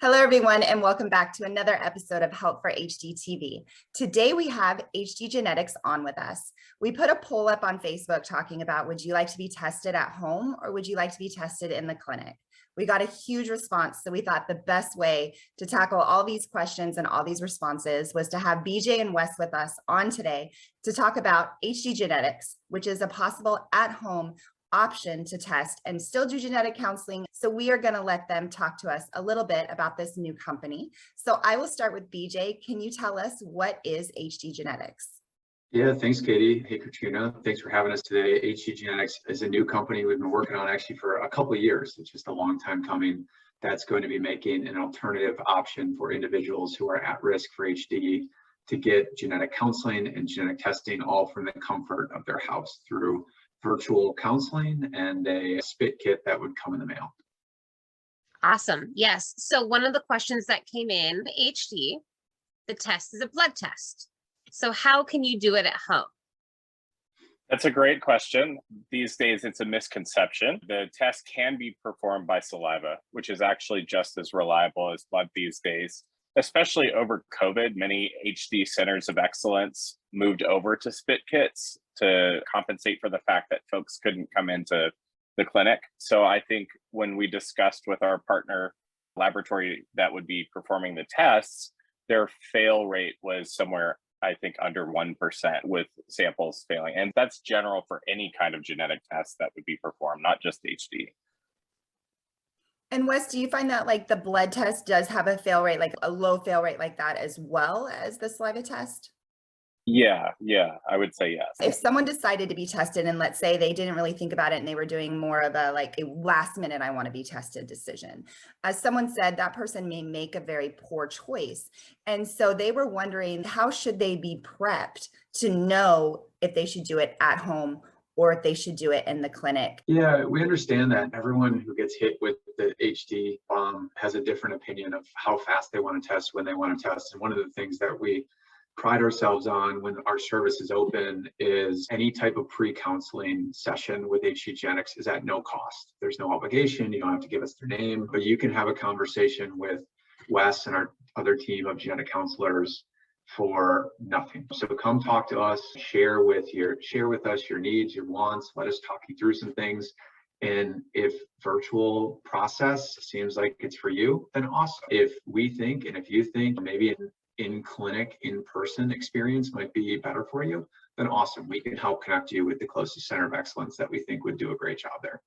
Hello, everyone, and welcome back to another episode of Help for HD TV. Today, we have HD Genetics on with us. We put a poll up on Facebook talking about, would you like to be tested at home or would you like to be tested in the clinic? We got a huge response, so we thought the best way to tackle all these questions and all these responses was to have BJ and Wes with us on today to talk about HD Genetics, which is a possible at-home option to test and still do genetic counseling. So we are going to let them talk to us a little bit about this new company. So I will start with BJ. Can you tell us what is HD Genetics? Yeah, thanks, Katie. Hey, Katrina. Thanks for having us today. HD Genetics is a new company we've been working on actually for a couple of years. It's just a long time coming. That's going to be making an alternative option for individuals who are at risk for HD to get genetic counseling and genetic testing all from the comfort of their house through virtual counseling and a spit kit that would come in the mail. Awesome. Yes. So one of the questions that came in, HD, the test is a blood test. So how can you do it at home? That's a great question. These days, it's a misconception. The test can be performed by saliva, which is actually just as reliable as blood these days. Especially over COVID, many HD centers of excellence moved over to spit kits to compensate for the fact that folks couldn't come into the clinic. So I think when we discussed with our partner laboratory that would be performing the tests, their fail rate was somewhere, I think, under 1% with samples failing. And that's general for any kind of genetic test that would be performed, not just HD. And Wes, do you find that like the blood test does have a fail rate, like a low fail rate like that as well as the saliva test? Yeah, I would say yes. If someone decided to be tested and let's say they didn't really think about it and they were doing more of a last minute, I want to be tested decision. As someone said, that person may make a very poor choice. And so they were wondering, how should they be prepped to know if they should do it at home or if they should do it in the clinic? Yeah, we understand that everyone who gets hit with the HD bomb has a different opinion of how fast they want to test, when they want to test. And one of the things that we pride ourselves on when our service is open is any type of pre-counseling session with HD Genetics is at no cost. There's no obligation. You don't have to give us their name, but you can have a conversation with Wes and our other team of genetic counselors for nothing. So come talk to us, share with us your needs, your wants, let us talk you through some things. And if virtual process seems like it's for you, then awesome. If we think, and if you think maybe in clinic, in-person experience might be better for you, then awesome. We can help connect you with the closest center of excellence that we think would do a great job there.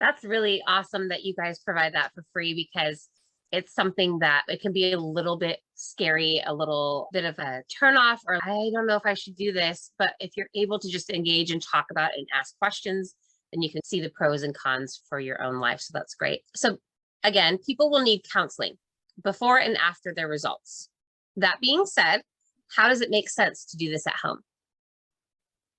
That's really awesome that you guys provide that for free, because it's something that it can be a little bit scary, a little bit of a turnoff, or I don't know if I should do this. But if you're able to just engage and talk about it and ask questions, then you can see the pros and cons for your own life. So that's great. So again, people will need counseling before and after their results. That being said, how does it make sense to do this at home?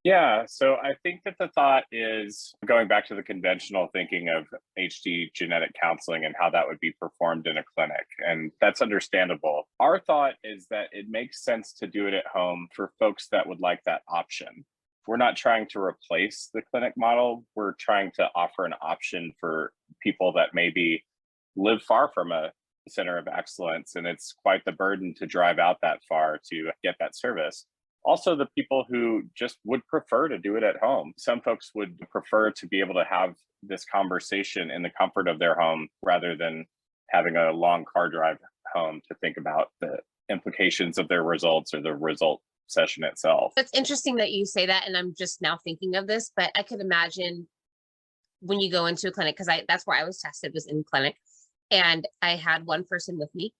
Yeah, so I think that the thought is going back to the conventional thinking of HD genetic counseling and how that would be performed in a clinic. And that's understandable. Our thought is that it makes sense to do it at home for folks that would like that option. We're not trying to replace the clinic model. We're trying to offer an option for people that maybe live far from a center of excellence, and it's quite the burden to drive out that far to get that service. Also, the people who just would prefer to do it at home. Some folks would prefer to be able to have this conversation in the comfort of their home rather than having a long car drive home to think about the implications of their results or the result session itself. It's interesting that you say that, and I'm just now thinking of this, but I could imagine when you go into a clinic, because that's where I was tested, was in clinic. And I had one person with me.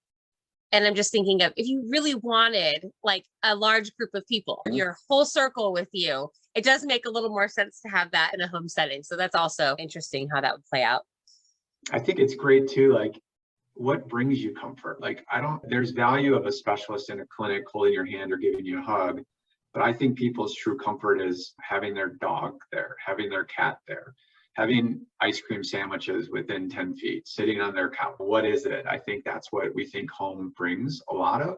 And I'm just thinking of, if you really wanted like a large group of people, your whole circle with you, it does make a little more sense to have that in a home setting. So that's also interesting how that would play out. I think it's great too, like what brings you comfort? Like there's value of a specialist in a clinic holding your hand or giving you a hug, but I think people's true comfort is having their dog there, having their cat there, having ice cream sandwiches within 10 feet, sitting on their couch. What is it? I think that's what we think home brings a lot of.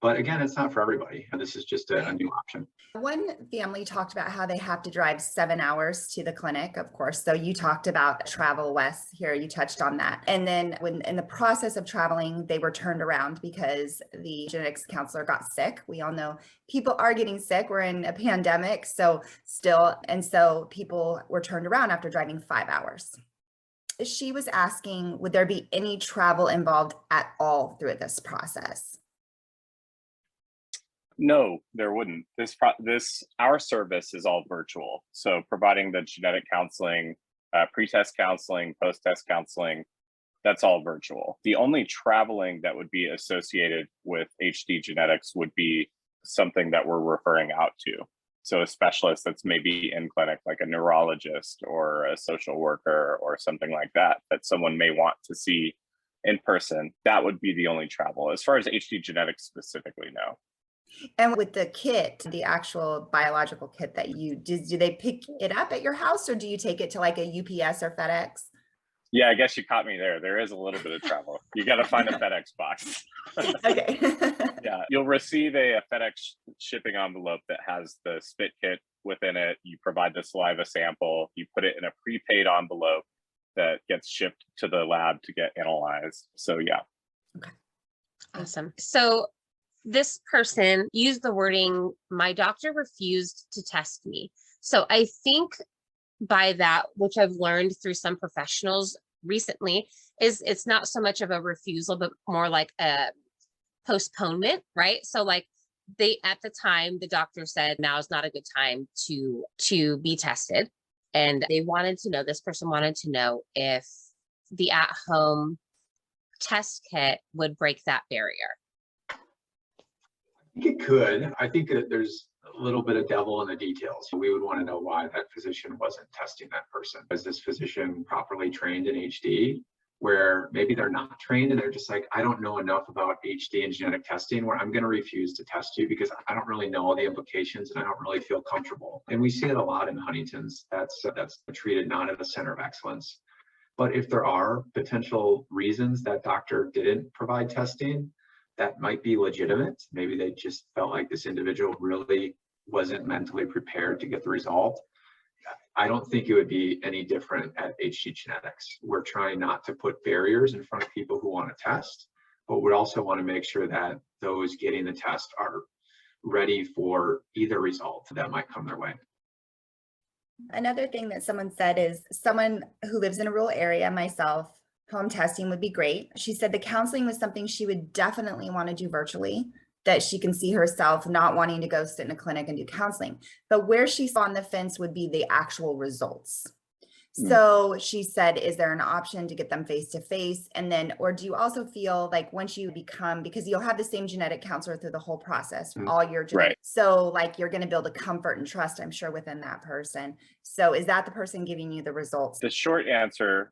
But again, it's not for everybody. And this is just a new option. One family talked about how they have to drive 7 hours to the clinic, of course. So you talked about travel, Wes, here, you touched on that. And then when in the process of traveling, they were turned around because the genetics counselor got sick. We all know people are getting sick. We're in a pandemic, so still, and so people were turned around after driving 5 hours. She was asking, would there be any travel involved at all through this process? No, there wouldn't. Our service is all virtual. So providing the genetic counseling, pre-test counseling, post-test counseling, that's all virtual. The only traveling that would be associated with HD genetics would be something that we're referring out to. So a specialist that's maybe in clinic, like a neurologist or a social worker or something like that, that someone may want to see in person, that would be the only travel. As far as HD genetics specifically, no. And with the kit, the actual biological kit that you do they pick it up at your house, or do you take it to like a UPS or FedEx? Yeah, I guess you caught me there. There is a little bit of travel. You got to find a FedEx box. Okay. Yeah, you'll receive a FedEx shipping envelope that has the spit kit within it. You provide the saliva sample. You put it in a prepaid envelope that gets shipped to the lab to get analyzed. So yeah. Okay. Awesome. So this person used the wording, my doctor refused to test me. So I think by that, which I've learned through some professionals recently, is it's not so much of a refusal, but more like a postponement, right? So like at the time, the doctor said, now is not a good time to be tested. And this person wanted to know if the at-home test kit would break that barrier. I think it could. I think that there's a little bit of devil in the details. We would want to know why that physician wasn't testing that person. Is this physician properly trained in HD? Where maybe they're not trained and they're just like, I don't know enough about HD and genetic testing where I'm going to refuse to test you because I don't really know all the implications and I don't really feel comfortable. And we see it a lot in Huntington's. That's treated not at a center of excellence. But if there are potential reasons that doctor didn't provide testing, that might be legitimate. Maybe they just felt like this individual really wasn't mentally prepared to get the result. I don't think it would be any different at HD Genetics. We're trying not to put barriers in front of people who want to test, but we also want to make sure that those getting the test are ready for either result that might come their way. Another thing that someone said is someone who lives in a rural area, myself, home testing would be great. She said the counseling was something she would definitely want to do virtually, that she can see herself not wanting to go sit in a clinic and do counseling. But where she's on the fence would be the actual results. So she said, is there an option to get them face to face? And then, or do you also feel like once you become, because you'll have the same genetic counselor through the whole process, all your genetics. Right. So like you're going to build a comfort and trust, I'm sure, within that person. So is that the person giving you the results? The short answer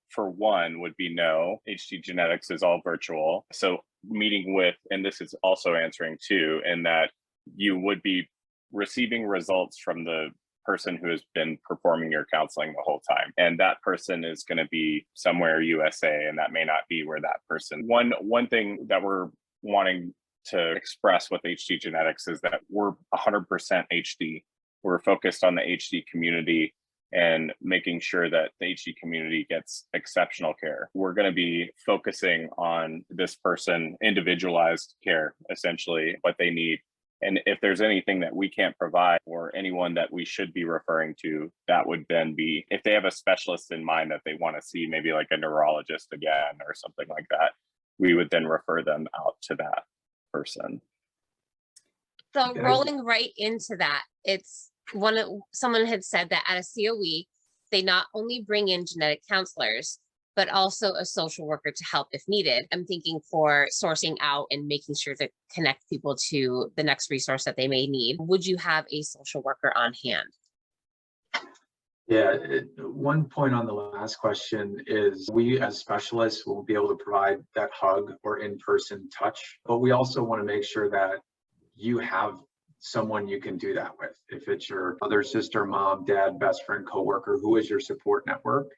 for one would be no. HD Genetics is all virtual. So meeting with, and this is also answering too, in that you would be receiving results from the person who has been performing your counseling the whole time. And that person is going to be somewhere USA, and that may not be where that person. One thing that we're wanting to express with HD Genetics is that we're 100% HD. We're focused on the HD community and making sure that the HD community gets exceptional care. We're going to be focusing on this person, individualized care, essentially, what they need. And if there's anything that we can't provide or anyone that we should be referring to, that would then be, if they have a specialist in mind that they want to see, maybe like a neurologist again or something like that, we would then refer them out to that person. So rolling right into that, someone had said that at a COE, they not only bring in genetic counselors, but also a social worker to help if needed. I'm thinking for sourcing out and making sure to connect people to the next resource that they may need. Would you have a social worker on hand? Yeah, one point on the last question is we as specialists will be able to provide that hug or in-person touch, but we also want to make sure that you have someone you can do that with. If it's your other sister, mom, dad, best friend, coworker, who is your support network,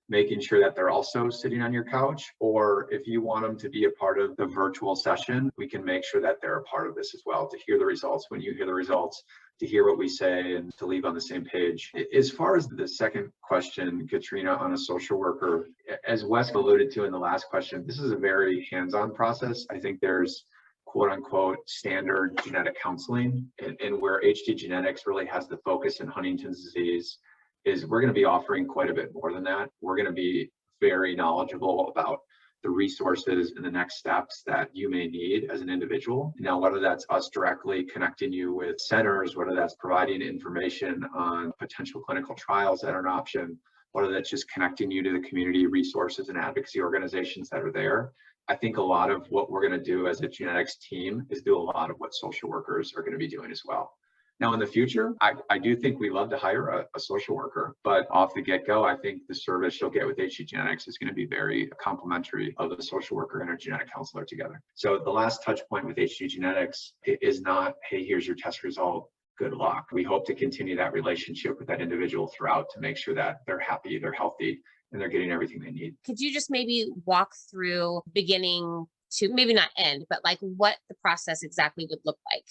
making sure that they're also sitting on your couch. Or if you want them to be a part of the virtual session, we can make sure that they're a part of this as well, to hear the results when you hear the results, to hear what we say, and to leave on the same page. As far as the second question, Katrina, on a social worker, as Wes alluded to in the last question, this is a very hands-on process. I think there's quote unquote standard genetic counseling, and where HD Genetics really has the focus in Huntington's disease is we're going to be offering quite a bit more than that. We're going to be very knowledgeable about the resources and the next steps that you may need as an individual. Now, whether that's us directly connecting you with centers, whether that's providing information on potential clinical trials that are an option, whether that's just connecting you to the community resources and advocacy organizations that are there. I think a lot of what we're going to do as a genetics team is do a lot of what social workers are going to be doing as well. Now, in the future, I do think we love to hire a social worker, but off the get-go, I think the service you'll get with HD Genetics is going to be very complimentary of a social worker and a genetic counselor together. So the last touch point with HD Genetics is not, hey, here's your test result, good luck. We hope to continue that relationship with that individual throughout to make sure that they're happy, they're healthy, and they're getting everything they need. Could you just maybe walk through beginning to maybe not end, but like what the process exactly would look like?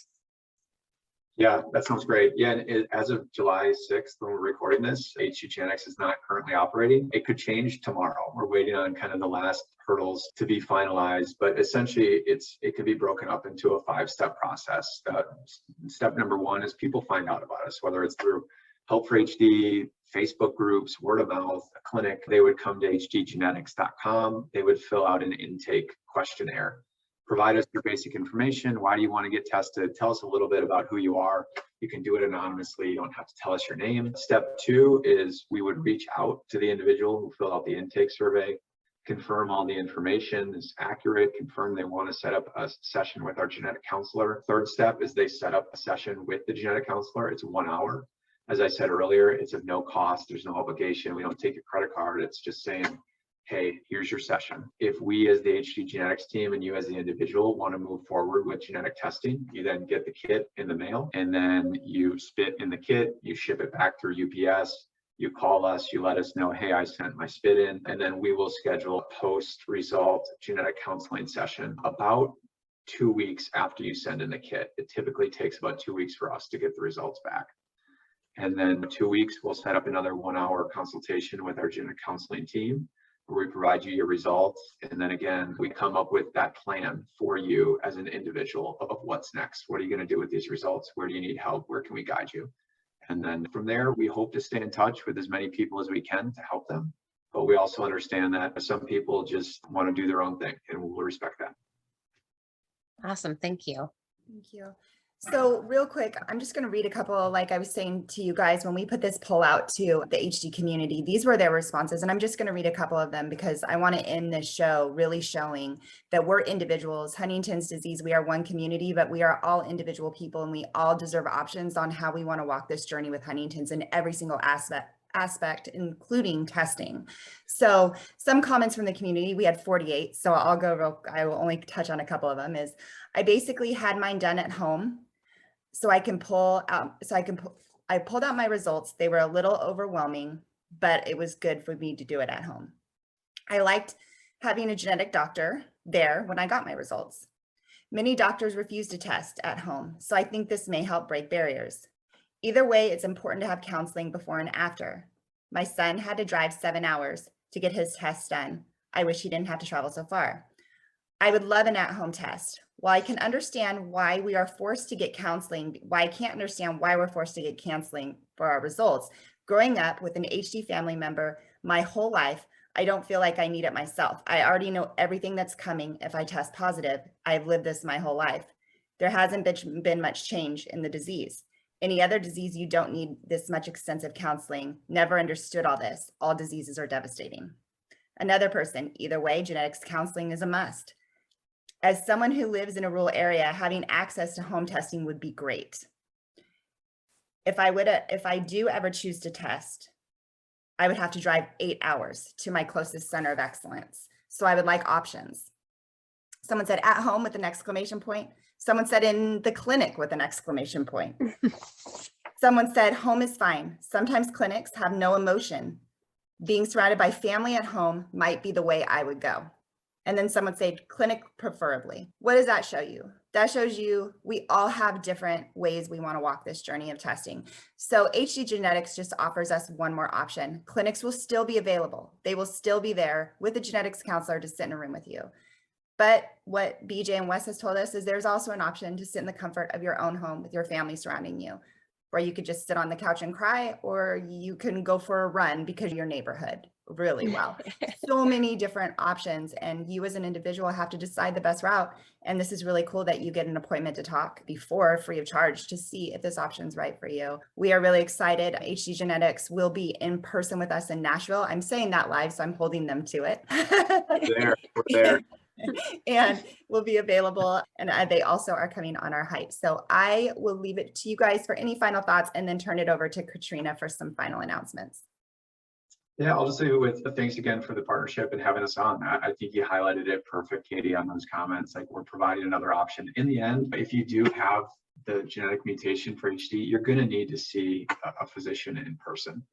Yeah, that sounds great. Yeah, and as of July 6th, when we're recording this, HD Genetics is not currently operating. It could change tomorrow. We're waiting on kind of the last hurdles to be finalized, but essentially it could be broken up into a 5-step process. Step number 1 is people find out about us, whether it's through Help for HD, Facebook groups, word of mouth, a clinic. They would come to hdgenetics.com. They would fill out an intake questionnaire. Provide us your basic information. Why do you want to get tested? Tell us a little bit about who you are. You can do it anonymously. You don't have to tell us your name. Step 2 is we would reach out to the individual who filled out the intake survey, confirm all the information is accurate, confirm they want to set up a session with our genetic counselor. Third step is they set up a session with the genetic counselor. It's 1 hour. As I said earlier, it's of no cost. There's no obligation. We don't take your credit card. It's just saying, hey, here's your session. If we as the HD Genetics team and you as the individual want to move forward with genetic testing, you then get the kit in the mail, and then you spit in the kit, you ship it back through UPS, you call us, you let us know, hey, I sent my spit in, and then we will schedule a post-result genetic counseling session about 2 weeks after you send in the kit. It typically takes about 2 weeks for us to get the results back. And then 2 weeks, we'll set up another 1 hour consultation with our genetic counseling team, where we provide you your results. And then again, we come up with that plan for you as an individual of what's next. What are you going to do with these results? Where do you need help? Where can we guide you? And then from there, we hope to stay in touch with as many people as we can to help them. But we also understand that some people just want to do their own thing, and we'll respect that. Awesome. Thank you. Thank you. So real quick, I'm just going to read a couple, like I was saying to you guys, when we put this poll out to the HD community, these were their responses. And I'm just going to read a couple of them because I want to end this show really showing that we're individuals. Huntington's disease, we are one community, but we are all individual people, and we all deserve options on how we want to walk this journey with Huntington's in every single aspect, including testing. So some comments from the community, we had 48. So I will only touch on a couple of them. Is I basically had mine done at home. I pulled out my results. They were a little overwhelming, but it was good for me to do it at home. I liked having a genetic doctor there when I got my results. Many doctors refuse to test at home, so I think this may help break barriers. Either way, it's important to have counseling before and after. My son had to drive 7 hours to get his test done. I wish he didn't have to travel so far. I would love an at-home test. While I can understand why we are forced to get counseling, I can't understand why we're forced to get counseling for our results. Growing up with an HD family member my whole life, I don't feel like I need it myself. I already know everything that's coming if I test positive. I've lived this my whole life. There hasn't been much change in the disease. Any other disease, you don't need this much extensive counseling. Never understood all this. All diseases are devastating. Another person, either way, genetics counseling is a must. As someone who lives in a rural area, having access to home testing would be great. If I do ever choose to test, I would have to drive 8 hours to my closest center of excellence. So I would like options. Someone said at home with an exclamation point. Someone said in the clinic with an exclamation point. Someone said home is fine. Sometimes clinics have no emotion Being surrounded by family at home might be the way I would go. And then someone say clinic preferably. What does that show you? That shows you we all have different ways we want to walk this journey of testing. So HD Genetics just offers us one more option. Clinics will still be available. They will still be there with a genetics counselor to sit in a room with you. But what BJ and Wes has told us is there's also an option to sit in the comfort of your own home with your family surrounding you, where you could just sit on the couch and cry, or you can go for a run because your neighborhood really well. So many different options, and you as an individual have to decide the best route. And this is really cool that you get an appointment to talk before, free of charge, to see if this option's right for you. We are really excited. HD Genetics will be in person with us in Nashville. I'm saying that live, so I'm holding them to it. We're there. And will be available, and they also are coming on our hype. So I will leave it to you guys for any final thoughts and then turn it over to Katrina for some final announcements. Yeah, I'll just say with thanks again for the partnership and having us on. I think you highlighted it perfect, Katie, on those comments. Like, we're providing another option. In the end, if you do have the genetic mutation for HD, you're going to need to see a physician in person.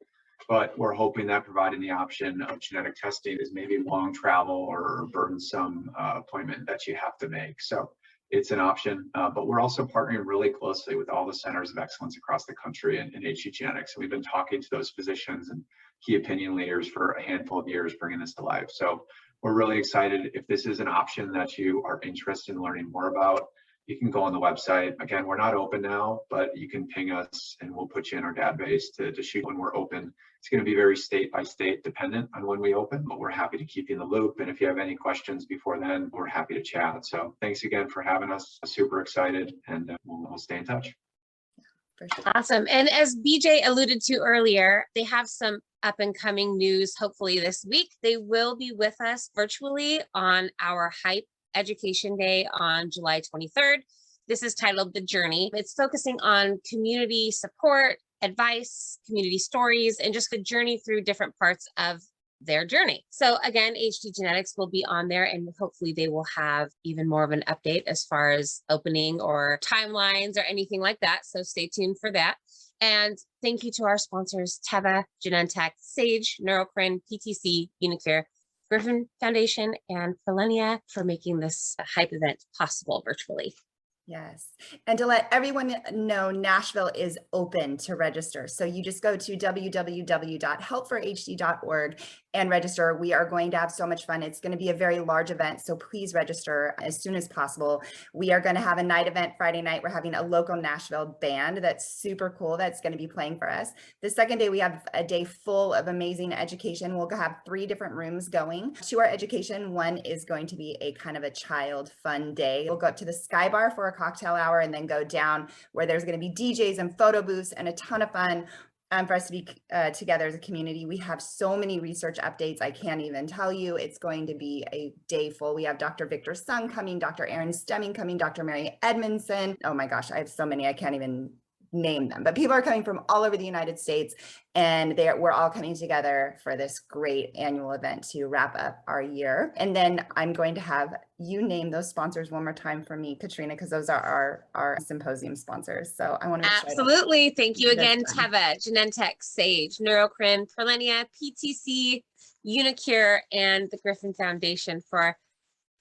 But we're hoping that providing the option of genetic testing is maybe long travel or burdensome appointment that you have to make. So it's an option, but we're also partnering really closely with all the centers of excellence across the country in HD Genetics. So we've been talking to those physicians and key opinion leaders for a handful of years, bringing this to life. So we're really excited. If this is an option that you are interested in learning more about, you can go on the website. Again, we're not open now, but you can ping us and we'll put you in our database to shoot when we're open. It's going to be very state by state dependent on when we open, but we're happy to keep you in the loop. And if you have any questions before then, we're happy to chat. So thanks again for having us. Super excited, and we'll stay in touch. For sure. Awesome. And as BJ alluded to earlier, they have some up and coming news, hopefully this week. They will be with us virtually on our Hype Education Day on July 23rd. This is titled The Journey. It's focusing on community support, advice, community stories, and just the journey through different parts of their journey. So again, HD Genetics will be on there, and hopefully they will have even more of an update as far as opening or timelines or anything like that. So stay tuned for that. And thank you to our sponsors, Teva, Genentech, Sage, Neurocrine, PTC, Unicure, Griffin Foundation, and Philenia for making this hype event possible virtually. Yes. And to let everyone know, Nashville is open to register. So you just go to www.helpforhd.org and register. We are going to have so much fun. It's going to be a very large event, so please register as soon as possible. We are going to have a night event Friday night. We're having a local Nashville band that's super cool that's going to be playing for us. The second day, we have a day full of amazing education. We'll have 3 different rooms going to our education. One is going to be a kind of a child fun day. We'll go up to the Sky Bar for a cocktail hour and then go down where there's going to be DJs and photo booths and a ton of fun for us to be together as a community. We have so many research updates. I can't even tell you. It's going to be a day full. We have Dr. Victor Sung coming, Dr. Aaron Stemming coming, Dr. Mary Edmondson. Oh my gosh, I have so many. I can't even name them, but people are coming from all over the United States, and we're all coming together for this great annual event to wrap up our year. And then I'm going to have you name those sponsors one more time for me, Katrina, because those are our symposium sponsors. So I want to absolutely thank you again, Teva, Genentech, Sage, Neurocrine, Perlenia, PTC, Unicure, and the Griffin Foundation for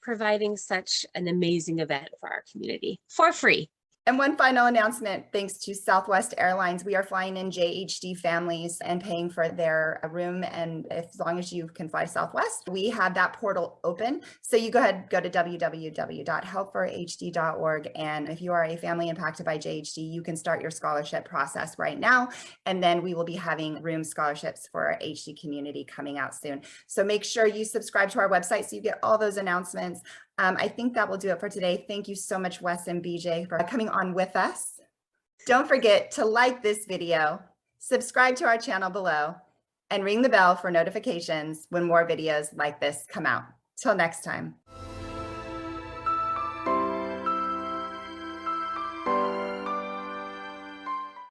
providing such an amazing event for our community for free. And one final announcement, thanks to Southwest Airlines, we are flying in JHD families and paying for their room. And as long as you can fly Southwest, we have that portal open. So you go ahead, go to www.helpforhd.org. And if you are a family impacted by JHD, you can start your scholarship process right now. And then we will be having room scholarships for our HD community coming out soon. So make sure you subscribe to our website so you get all those announcements. I think that will do it for today. Thank you so much, Wes and BJ, for coming on with us. Don't forget to like this video, subscribe to our channel below, and ring the bell for notifications when more videos like this come out. Till next time.